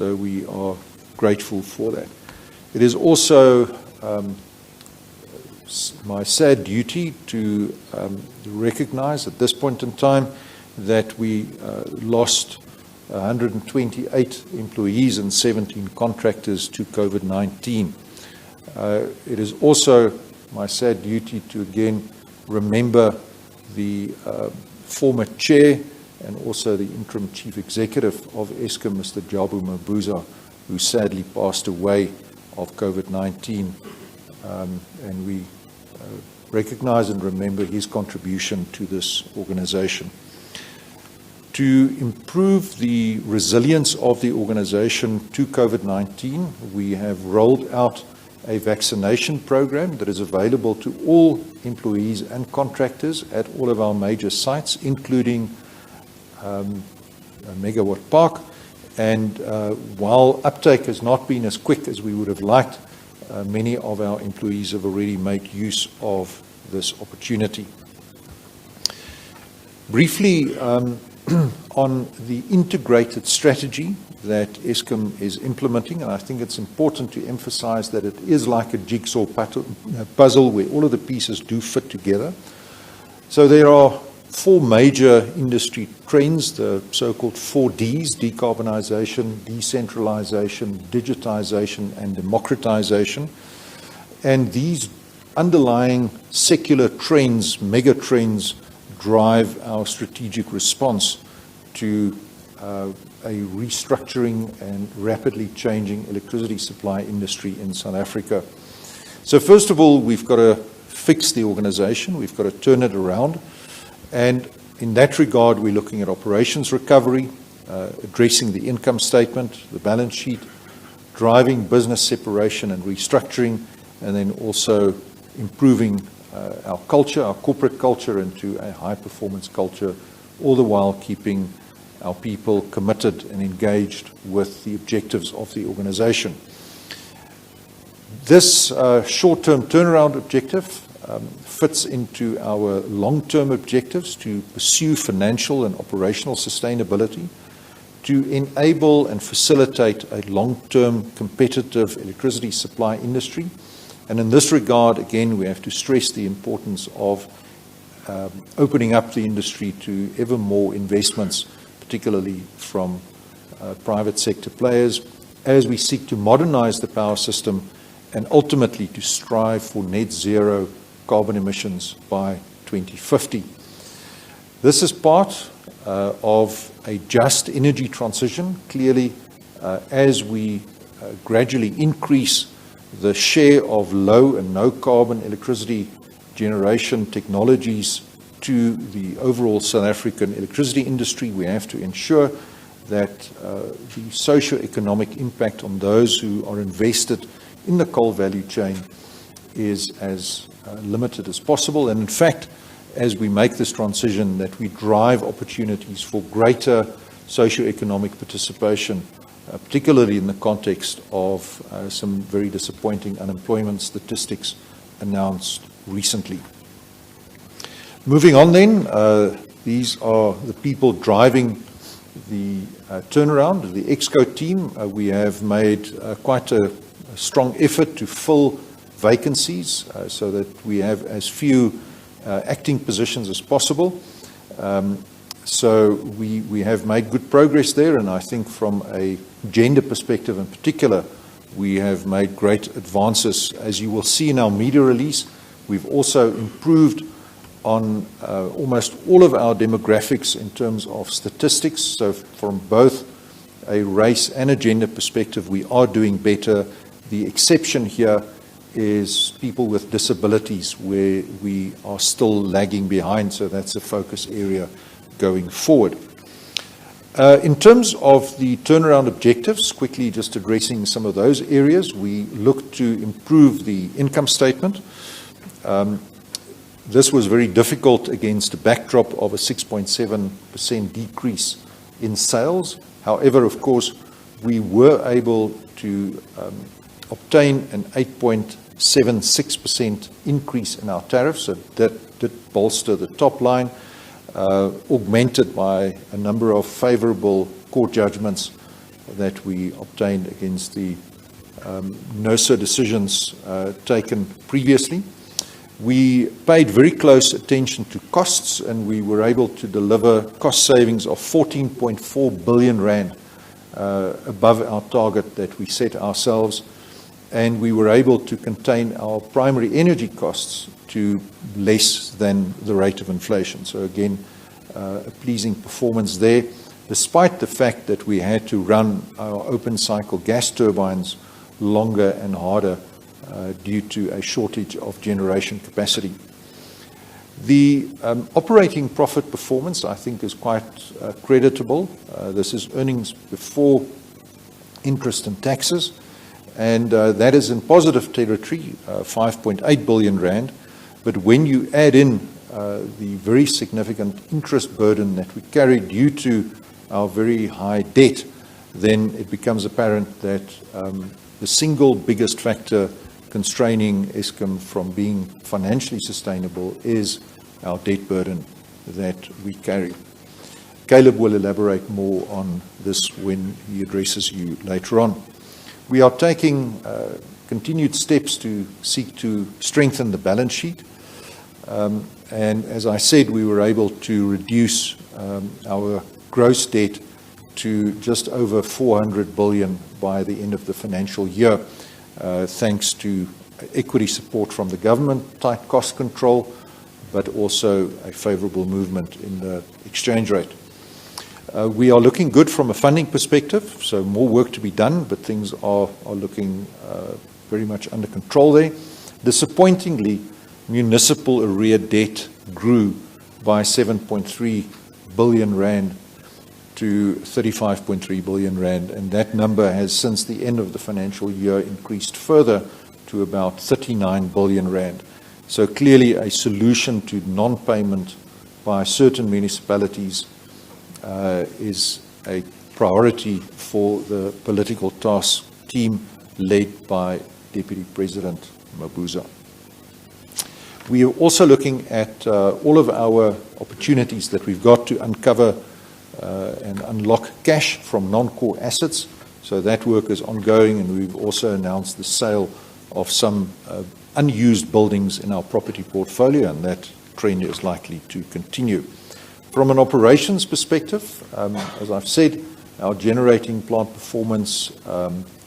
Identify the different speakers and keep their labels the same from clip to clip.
Speaker 1: So we are grateful for that. It is also my sad duty to recognize at this point in time that we lost 128 employees and 17 contractors to COVID-19. It is also my sad duty to again remember the former chair and also the interim chief executive of Eskom, Mr. Jabu Mabuza, who sadly passed away of COVID-19. And we recognize and remember his contribution to this organization. To improve the resilience of the organization to COVID-19, we have rolled out a vaccination program that is available to all employees and contractors at all of our major sites, including Megawatt Park. And while uptake has not been as quick as we would have liked, many of our employees have already made use of this opportunity. Briefly, on the integrated strategy that Eskom is implementing, and I think it's important to emphasize that it is like a jigsaw puzzle where all of the pieces do fit together. So there are four major industry trends, the so-called 4Ds: decarbonization, decentralization, digitization, and democratization. And these underlying secular trends, mega trends, drive our strategic response to a restructuring and rapidly changing electricity supply industry in South Africa. So first of all, we've got to fix the organization. We've got to turn it around. And in that regard, we're looking at operations recovery, addressing the income statement, the balance sheet, driving business separation and restructuring, and then also improving our culture, our corporate culture, into a high-performance culture, all the while keeping our people committed and engaged with the objectives of the organization. This short-term turnaround objective fits into our long-term objectives to pursue financial and operational sustainability, to enable and facilitate a long-term competitive electricity supply industry. And in this regard, again, we have to stress the importance of opening up the industry to ever more investments, particularly from private sector players, as we seek to modernize the power system and ultimately to strive for net zero carbon emissions by 2050. This is part of a just energy transition. Clearly, as we gradually increase the share of low and no carbon electricity generation technologies to the overall South African electricity industry, we have to ensure that the socio-economic impact on those who are invested in the coal value chain is as limited as possible. And in fact, as we make this transition, that we drive opportunities for greater socio-economic participation, particularly in the context of some very disappointing unemployment statistics announced recently. Moving on then, these are the people driving the turnaround, the ExCo team. We have made quite a strong effort to fill vacancies so that we have as few acting positions as possible. So we have made good progress there, and I think from a gender perspective in particular, we have made great advances. As you will see in our media release, we've also improved on almost all of our demographics in terms of statistics. So from both a race and a gender perspective, we are doing better. The exception here is people with disabilities, where we are still lagging behind, so that's a focus area going forward. In terms of the turnaround objectives, quickly just addressing some of those areas, we look to improve the income statement. This was very difficult against a backdrop of a 6.7% decrease in sales. However, of course, we were able to obtain an 8.76% increase in our tariffs, so that did bolster the top line, augmented by a number of favorable court judgments that we obtained against the NERSA decisions taken previously. We paid very close attention to costs, and we were able to deliver cost savings of 14.4 billion rand above our target that we set ourselves, and we were able to contain our primary energy costs to less than the rate of inflation. So again, a pleasing performance there, despite the fact that we had to run our open cycle gas turbines longer and harder due to a shortage of generation capacity. The operating profit performance, I think, is quite creditable. This is earnings before interest and taxes, and that is in positive territory, 5.8 billion rand. But when you add in the very significant interest burden that we carry due to our very high debt, then it becomes apparent that the single biggest factor constraining Eskom from being financially sustainable is our debt burden that we carry. Caleb will elaborate more on this when he addresses you later on. We are taking continued steps to seek to strengthen the balance sheet. And as I said, we were able to reduce our gross debt to just over 400 billion by the end of the financial year, thanks to equity support from the government, tight cost control, but also a favorable movement in the exchange rate. We are looking good from a funding perspective, so more work to be done, but things are looking very much under control there. Disappointingly, municipal arrear debt grew by 7.3 billion rand to 35.3 billion rand, and that number has since the end of the financial year increased further to about 39 billion rand. So clearly a solution to non-payment by certain municipalities is a priority for the political task team led by Deputy President Mabuza. We are also looking at all of our opportunities that we've got to uncover and unlock cash from non-core assets. So that work is ongoing, and we've also announced the sale of some unused buildings in our property portfolio, and that trend is likely to continue. From an operations perspective, as I've said, our generating plant performance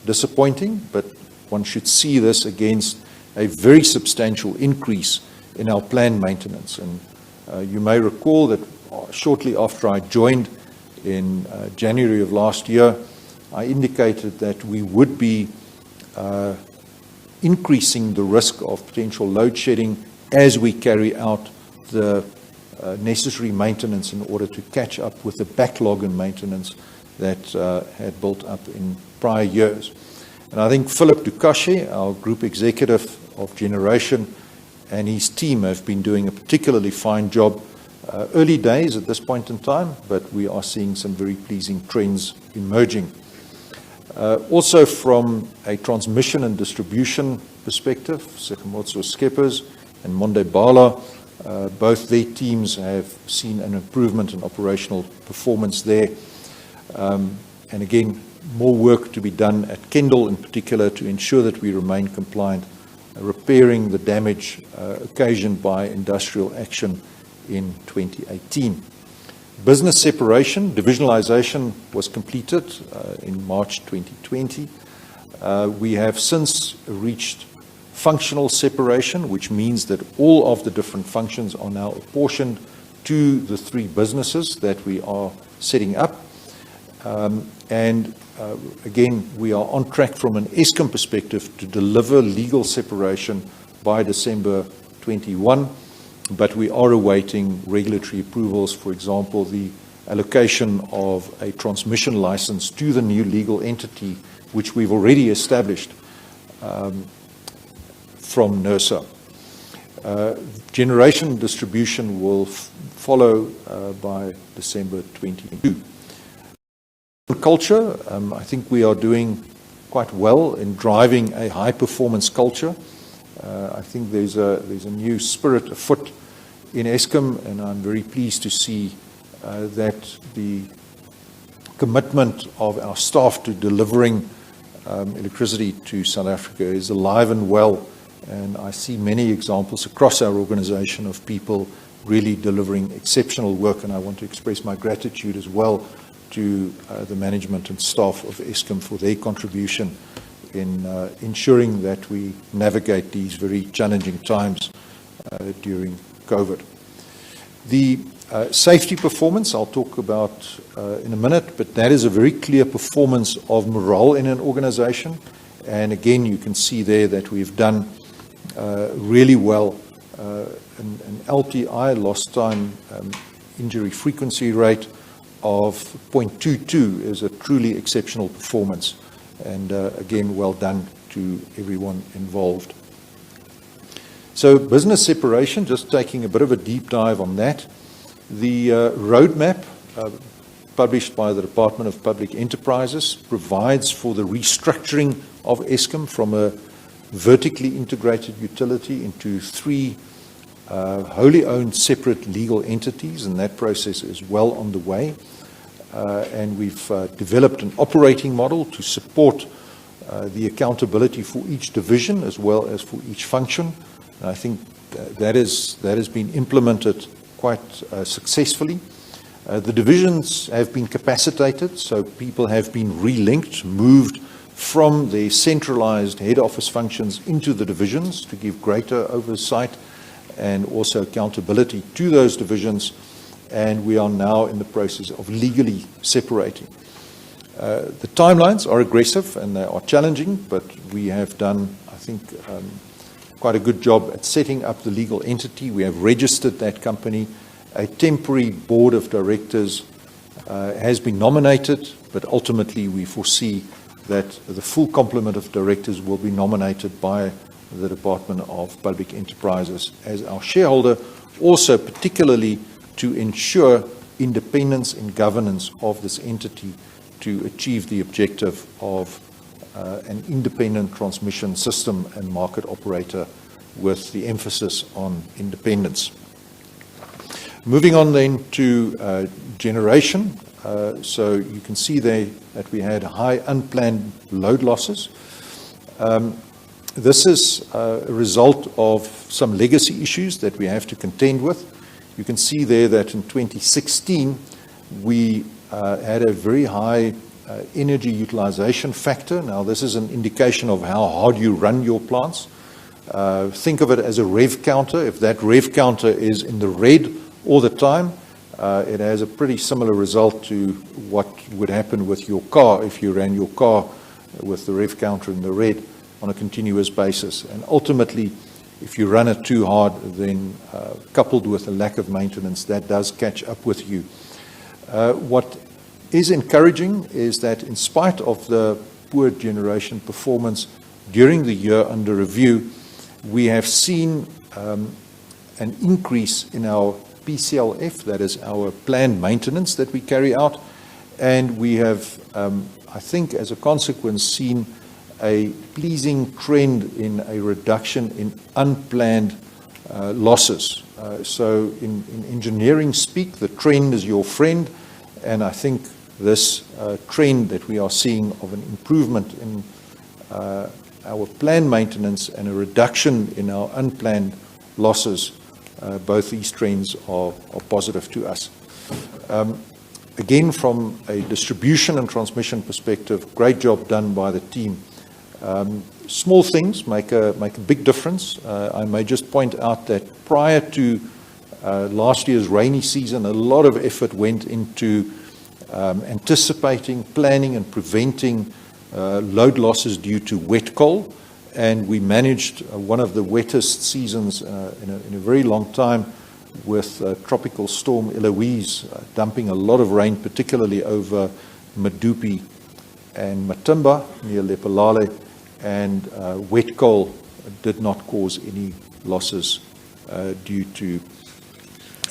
Speaker 1: disappointing, but one should see this against a very substantial increase in our planned maintenance. And you may recall that shortly after I joined in January of last year, I indicated that we would be increasing the risk of potential load shedding as we carry out the necessary maintenance in order to catch up with the backlog in maintenance that had built up in prior years. And I think Philip Dukashe, our Group Executive of Generation, and his team have been doing a particularly fine job. Early days at this point in time, but we are seeing some very pleasing trends emerging. Also from a transmission and distribution perspective, Sekemotso Skeppers and Monde Bala, both their teams have seen an improvement in operational performance there. And again, more work to be done at Kendal in particular to ensure that we remain compliant, repairing the damage occasioned by industrial action in 2018. Business separation, divisionalization was completed in March 2020. We have since reached functional separation, which means that all of the different functions are now apportioned to the three businesses that we are setting up. Again, we are on track from an Eskom perspective to deliver legal separation by December 21, but we are awaiting regulatory approvals, for example, the allocation of a transmission license to the new legal entity, which we've already established from NERSA. Generation distribution will follow by December 22. Culture, I think we are doing quite well in driving a high-performance culture. I think there's a new spirit afoot in Eskom, and I'm very pleased to see that the commitment of our staff to delivering electricity to South Africa is alive and well, and I see many examples across our organization of people really delivering exceptional work, and I want to express my gratitude as well to the management and staff of Eskom for their contribution in ensuring that we navigate these very challenging times during COVID. The safety performance I'll talk about in a minute, but that is a very clear performance of morale in an organization. And again, you can see there that we've done really well. An LTI, lost time injury frequency rate, of 0.22 is a truly exceptional performance. And again, well done to everyone involved. So business separation, just taking a bit of a deep dive on that. The roadmap published by the Department of Public Enterprises provides for the restructuring of Eskom from a vertically integrated utility into three wholly owned separate legal entities, and that process is well on the way. And we've developed an operating model to support the accountability for each division as well as for each function. And I think that has been implemented quite successfully. The divisions have been capacitated, so people have been relinked, moved from their centralized head office functions into the divisions to give greater oversight and also accountability to those divisions, and we are now in the process of legally separating. The timelines are aggressive and they are challenging, but we have done, I think, quite a good job at setting up the legal entity. We have registered that company. A temporary board of directors has been nominated, but ultimately we foresee that the full complement of directors will be nominated by the Department of Public Enterprises as our shareholder, also particularly to ensure independence and governance of this entity to achieve the objective of an independent transmission system and market operator with the emphasis on independence. Moving on then to generation. So you can see there that we had high unplanned load losses. This is a result of some legacy issues that we have to contend with. You can see there that in 2016, we had a very high energy utilization factor. Now, this is an indication of how hard you run your plants. Think of it as a rev counter. If that rev counter is in the red all the time, it has a pretty similar result to what would happen with your car if you ran your car with the rev counter in the red on a continuous basis. And ultimately, if you run it too hard, then coupled with a lack of maintenance, that does catch up with you. What is encouraging is that in spite of the poor generation performance during the year under review, we have seen an increase in our PCLF, that is our planned maintenance that we carry out, and we have, I think as a consequence, seen a pleasing trend in a reduction in unplanned losses. So in engineering speak, the trend is your friend, and I think this trend that we are seeing of an improvement in our planned maintenance and a reduction in our unplanned losses, both these trends are positive to us. Again, from a distribution and transmission perspective, great job done by the team. Small things make a big difference. I may just point out that prior to last year's rainy season, a lot of effort went into anticipating, planning and preventing load losses due to wet coal, and we managed one of the wettest seasons in a very long time with Tropical Storm Eloise dumping a lot of rain, particularly over Medupi and Matimba near Lepalale, and wet coal did not cause any losses due to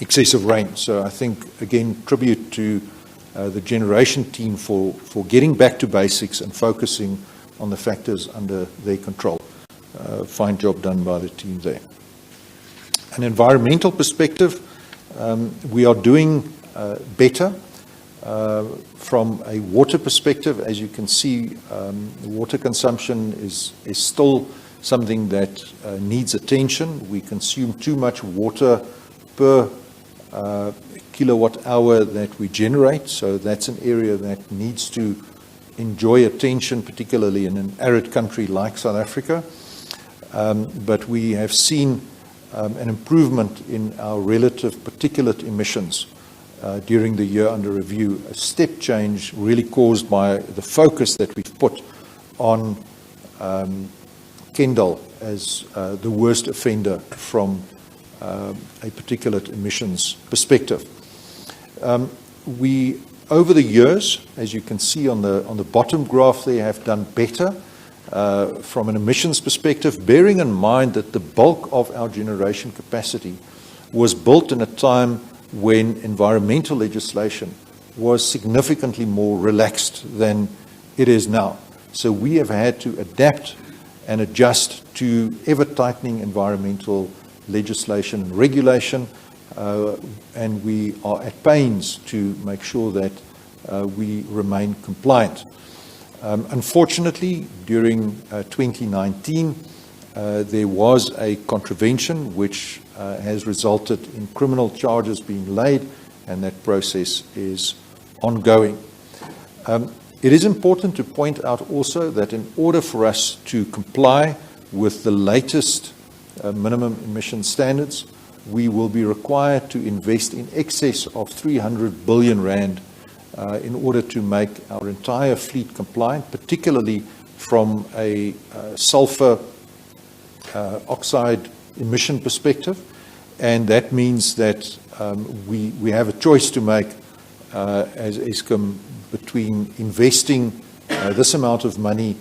Speaker 1: excessive rain. So I think, again, tribute to the generation team for getting back to basics and focusing on the factors under their control. Fine job done by the team there. An environmental perspective, we are doing better. From a water perspective, as you can see, water consumption is still something that needs attention. We consume too much water per kilowatt hour that we generate, so that's an area that needs to enjoy attention, particularly in an arid country like South Africa. But we have seen an improvement in our relative particulate emissions during the year under review, a step change really caused by the focus that we've put on Kendal as the worst offender from a particulate emissions perspective. We, over the years, as you can see on the bottom graph there, have done better from an emissions perspective, bearing in mind that the bulk of our generation capacity was built in a time when environmental legislation was significantly more relaxed than it is now. So we have had to adapt and adjust to ever-tightening environmental legislation and regulation, and we are at pains to make sure that we remain compliant. Unfortunately, during 2019, there was a contravention which has resulted in criminal charges being laid, and that process is ongoing. It is important to point out also that in order for us to comply with the latest minimum emission standards, we will be required to invest in excess of 300 billion rand in order to make our entire fleet compliant, particularly from a sulfur oxide emission perspective. And that means that we have a choice to make as Eskom between investing this amount of money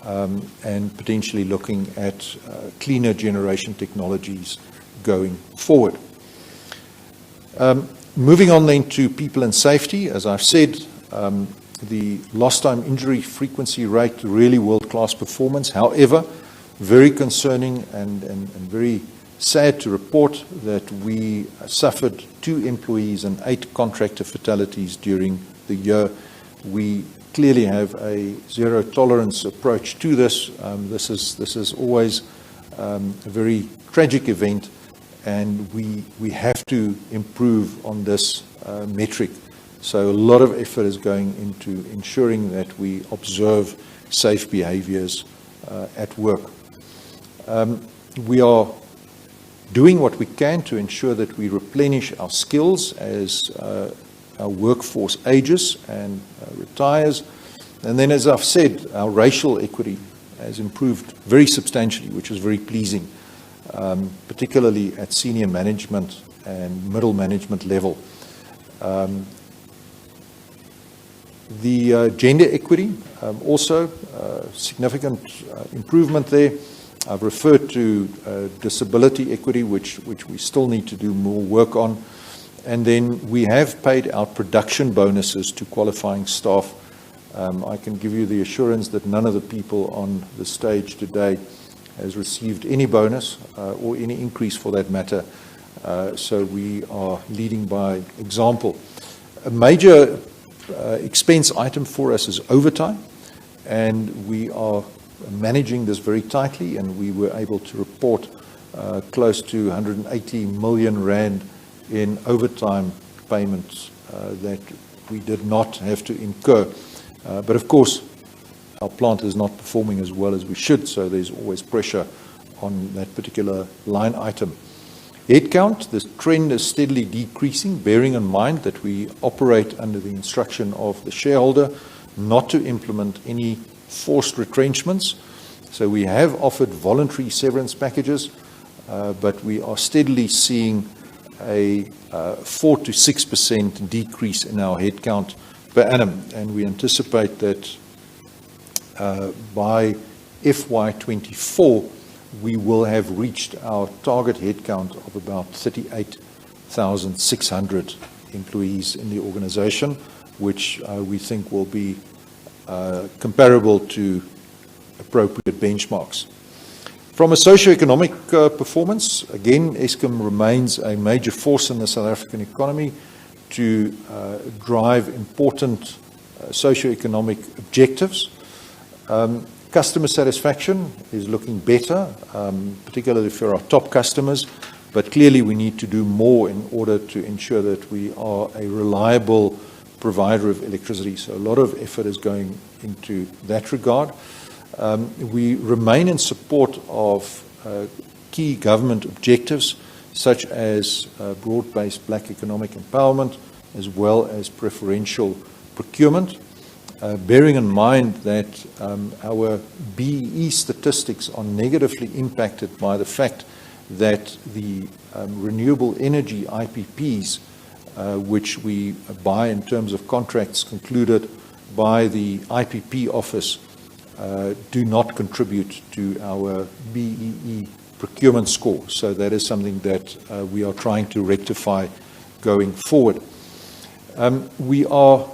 Speaker 1: and potentially looking at cleaner generation technologies going forward. Moving on then to people and safety, as I've said, the lost time injury frequency rate, really world-class performance. However, very concerning and very sad to report that we suffered 2 employees and 8 contractor fatalities during the year. We clearly have a zero tolerance approach to this. This is always a very tragic event, and we have to improve on this metric. So a lot of effort is going into ensuring that we observe safe behaviors at work. We are doing what we can to ensure that we replenish our skills as our workforce ages and retires. And then, as I've said, our racial equity has improved very substantially, which is very pleasing, particularly at senior management and middle management level. The gender equity, also significant improvement there. I've referred to disability equity, which we still need to do more work on. And then we have paid out production bonuses to qualifying staff. I can give you the assurance that none of the people on the stage today has received any bonus or any increase for that matter. So we are leading by example. A major expense item for us is overtime, and we are managing this very tightly, and we were able to report close to 180 million rand in overtime payments that we did not have to incur. But of course, our plant is not performing as well as we should, so there's always pressure on that particular line item. Headcount, this trend is steadily decreasing, bearing in mind that we operate under the instruction of the shareholder not to implement any forced retrenchments. So we have offered voluntary severance packages, but we are steadily seeing a 4 to 6% decrease in our headcount per annum, and we anticipate that by FY24 we will have reached our target headcount of about 38,600 employees in the organization, which we think will be comparable to appropriate benchmarks. From a socio-economic performance, again, Eskom remains a major force in the South African economy. to drive important socioeconomic objectives. Customer satisfaction is looking better, particularly for our top customers, but clearly we need to do more in order to ensure that we are a reliable provider of electricity. So a lot of effort is going into that regard. We remain in support of key government objectives such as broad-based black economic empowerment as well as preferential procurement, bearing in mind that our BEE statistics are negatively impacted by the fact that the renewable energy IPPs, which we buy in terms of contracts concluded by the IPP office, do not contribute to our BEE procurement score. So that is something that we are trying to rectify going forward. We are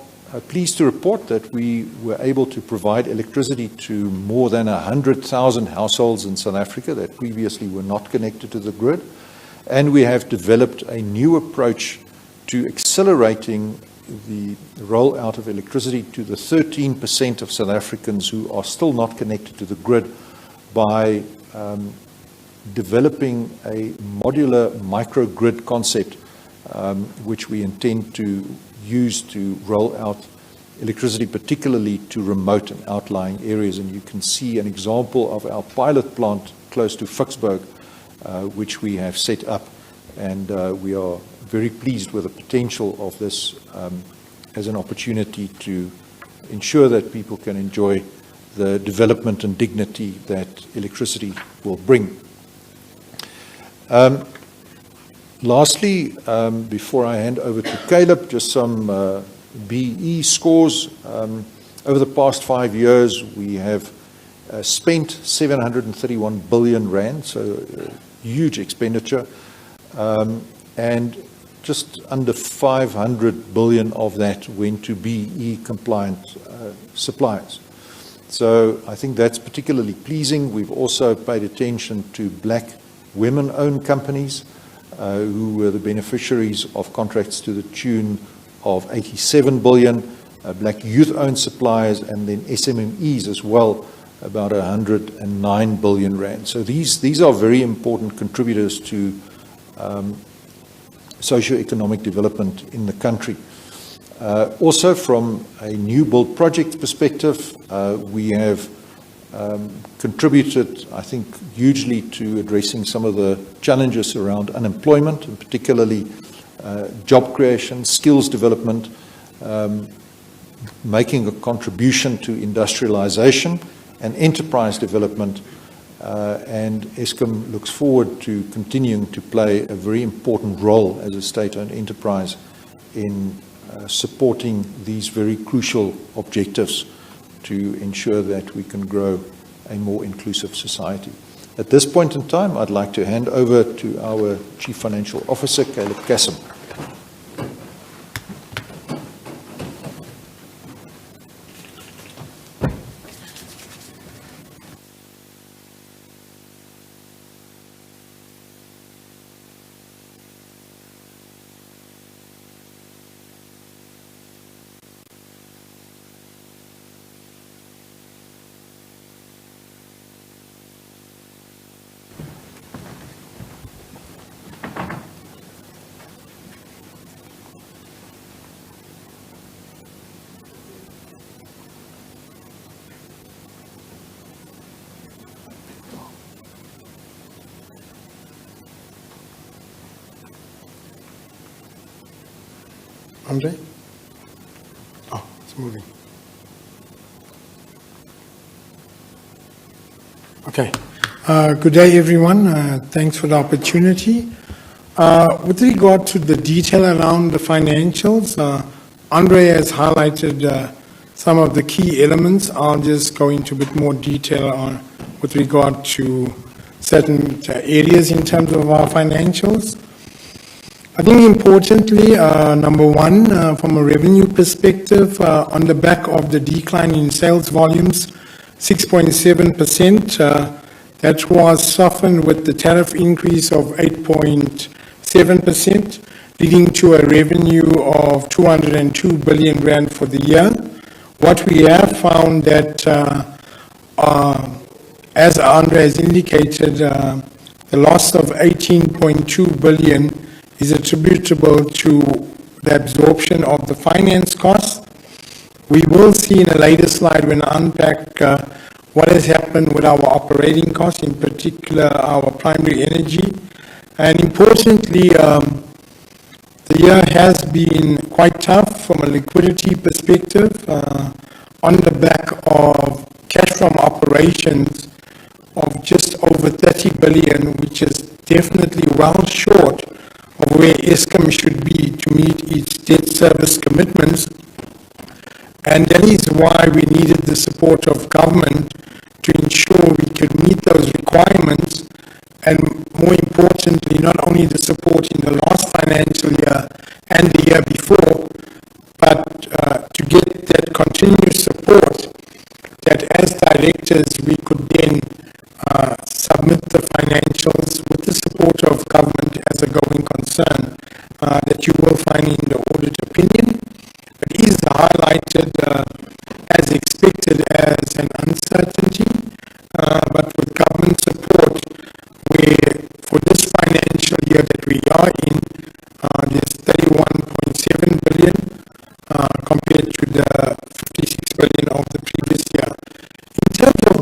Speaker 1: pleased to report that we were able to provide electricity to more than 100,000 households in South Africa that previously were not connected to the grid. And we have developed a new approach to accelerating the rollout of electricity to the 13% of South Africans who are still not connected to the grid by developing a modular microgrid concept, which we intend to use to roll out electricity, particularly to remote and outlying areas. And you can see an example of our pilot plant close to Vicksburg, which we have set up, and we are very pleased with the potential of this as an opportunity to ensure that people can enjoy the development and dignity that electricity will bring. Lastly, before I hand over to Caleb, just some BE scores. Over the past 5 years, we have spent 731 billion rand, so huge expenditure, and just under 500 billion of that went to BE compliant suppliers. So I think that's particularly pleasing. We've also paid attention to black women-owned companies who were the beneficiaries of contracts to the tune of 87 billion, black youth-owned suppliers, and then SMMEs as well, about 109 billion rand. So these are very important contributors to socio-economic development in the country. Also, from a new build project perspective, we have contributed, I think, hugely to addressing some of the challenges around unemployment, and particularly job creation, skills development, making a contribution to industrialization and enterprise development. And Eskom looks forward to continuing to play a very important role as a state-owned enterprise in supporting these very crucial objectives to ensure that we can grow a more inclusive society. At this point in time, I'd like to hand over to our Chief Financial Officer, Caleb Kassem.
Speaker 2: Andre? Oh, it's moving. Okay. Good day, everyone. Thanks for the opportunity. With regard to the detail around the financials, Andre has highlighted some of the key elements. I'll just go into a bit more detail on with regard to certain areas in terms of our financials. I think importantly, number one, from a revenue perspective, on the back of the decline in sales volumes, 6.7%, that was softened with the tariff increase of 8.7%. leading to a revenue of 202 billion rand for the year. What we have found that, as Andre has indicated, the loss of 18.2 billion is attributable to the absorption of the finance costs. We will see in a later slide when I unpack what has happened with our operating costs, in particular our primary energy. And importantly, the year has been quite tough from a liquidity perspective on the back of cash from operations of just over 30 billion, which is definitely well short of where Eskom should be to meet its debt service commitments. And that is why we needed the support of government to ensure we could meet those requirements, and more importantly, not only the support in the last financial year and the year before, but to get that continuous support that as directors we could then submit the financials with the support of government as a going concern that you will find in the audit opinion. It is highlighted as expected as an uncertainty, but with government support, where for this financial year that we are in, there's 31.7 billion compared to the 56 billion of the previous year. In terms of